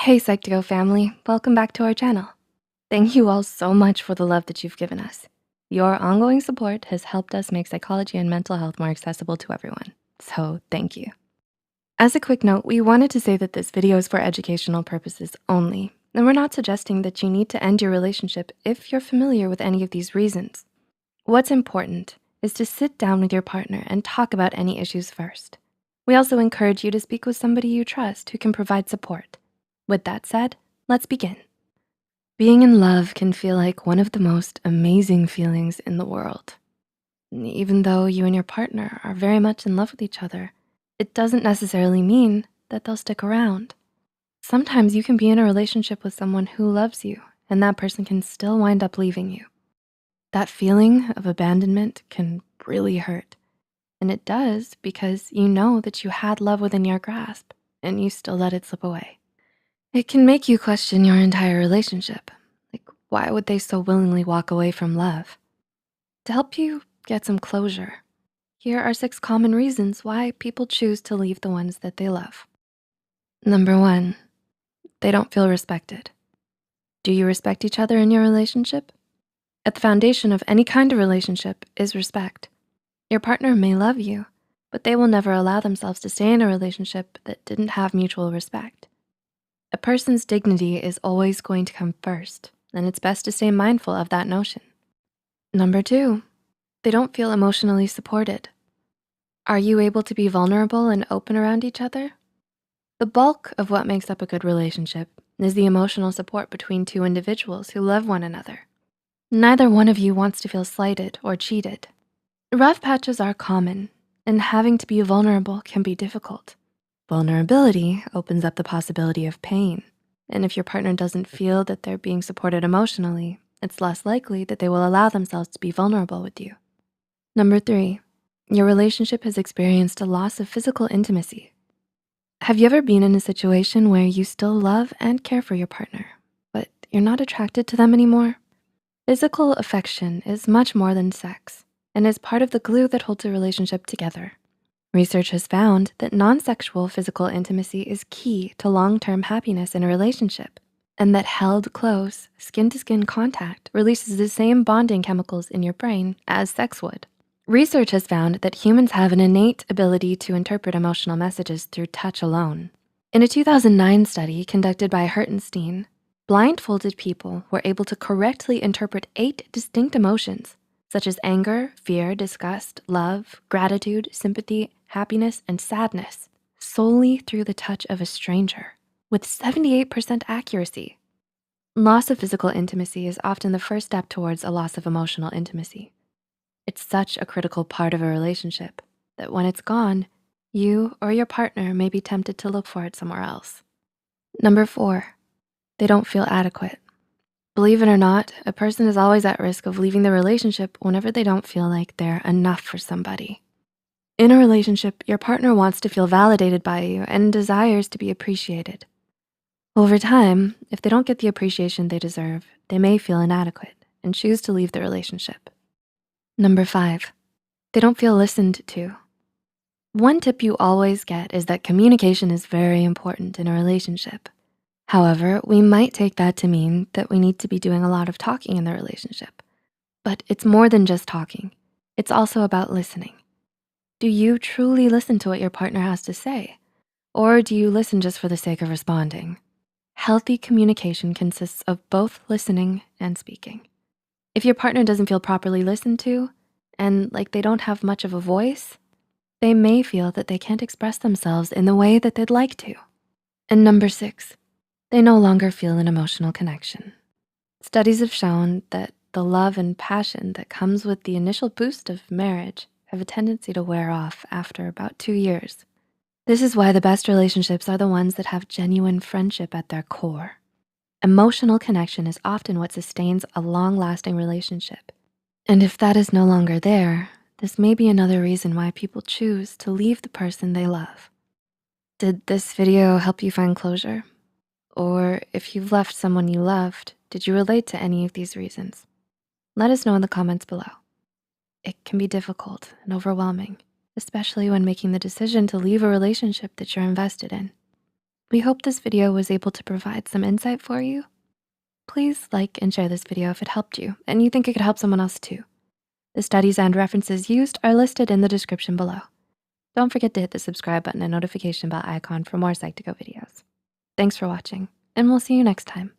Hey Psych2Go family, welcome back to our channel. Thank you all so much for the love that you've given us. Your ongoing support has helped us make psychology and mental health more accessible to everyone, so thank you. As a quick note, we wanted to say that this video is for educational purposes only, and we're not suggesting that you need to end your relationship if you're familiar with any of these reasons. What's important is to sit down with your partner and talk about any issues first. We also encourage you to speak with somebody you trust who can provide support. With that said, let's begin. Being in love can feel like one of the most amazing feelings in the world. Even though you and your partner are very much in love with each other, it doesn't necessarily mean that they'll stick around. Sometimes you can be in a relationship with someone who loves you and that person can still wind up leaving you. That feeling of abandonment can really hurt. And it does because you know that you had love within your grasp and you still let it slip away. It can make you question your entire relationship. Like, why would they so willingly walk away from love? To help you get some closure, here are 6 common reasons why people choose to leave the ones that they love. Number 1, they don't feel respected. Do you respect each other in your relationship? At the foundation of any kind of relationship is respect. Your partner may love you, but they will never allow themselves to stay in a relationship that didn't have mutual respect. A person's dignity is always going to come first, and it's best to stay mindful of that notion. Number 2, they don't feel emotionally supported. Are you able to be vulnerable and open around each other? The bulk of what makes up a good relationship is the emotional support between 2 individuals who love one another. Neither one of you wants to feel slighted or cheated. Rough patches are common, and having to be vulnerable can be difficult. Vulnerability opens up the possibility of pain. And if your partner doesn't feel that they're being supported emotionally, it's less likely that they will allow themselves to be vulnerable with you. Number 3, your relationship has experienced a loss of physical intimacy. Have you ever been in a situation where you still love and care for your partner, but you're not attracted to them anymore? Physical affection is much more than sex and is part of the glue that holds a relationship together. Research has found that non-sexual physical intimacy is key to long-term happiness in a relationship, and that held close, skin-to-skin contact releases the same bonding chemicals in your brain as sex would. Research has found that humans have an innate ability to interpret emotional messages through touch alone. In a 2009 study conducted by Hertenstein, blindfolded people were able to correctly interpret 8 distinct emotions, such as anger, fear, disgust, love, gratitude, sympathy, happiness, and sadness, solely through the touch of a stranger with 78% accuracy. Loss of physical intimacy is often the first step towards a loss of emotional intimacy. It's such a critical part of a relationship that when it's gone, you or your partner may be tempted to look for it somewhere else. Number 4, they don't feel adequate. Believe it or not, a person is always at risk of leaving the relationship whenever they don't feel like they're enough for somebody. In a relationship, your partner wants to feel validated by you and desires to be appreciated. Over time, if they don't get the appreciation they deserve, they may feel inadequate and choose to leave the relationship. Number 5, they don't feel listened to. One tip you always get is that communication is very important in a relationship. However, we might take that to mean that we need to be doing a lot of talking in the relationship. But it's more than just talking. It's also about listening. Do you truly listen to what your partner has to say? Or do you listen just for the sake of responding? Healthy communication consists of both listening and speaking. If your partner doesn't feel properly listened to and like they don't have much of a voice, they may feel that they can't express themselves in the way that they'd like to. And number 6, they no longer feel an emotional connection. Studies have shown that the love and passion that comes with the initial boost of marriage have a tendency to wear off after about 2 years. This is why the best relationships are the ones that have genuine friendship at their core. Emotional connection is often what sustains a long-lasting relationship. And if that is no longer there, this may be another reason why people choose to leave the person they love. Did this video help you find closure? Or if you've left someone you loved, did you relate to any of these reasons? Let us know in the comments below. It can be difficult and overwhelming, especially when making the decision to leave a relationship that you're invested in. We hope this video was able to provide some insight for you. Please like and share this video if it helped you and you think it could help someone else too. The studies and references used are listed in the description below. Don't forget to hit the subscribe button and notification bell icon for more Psych2Go videos. Thanks for watching, and we'll see you next time.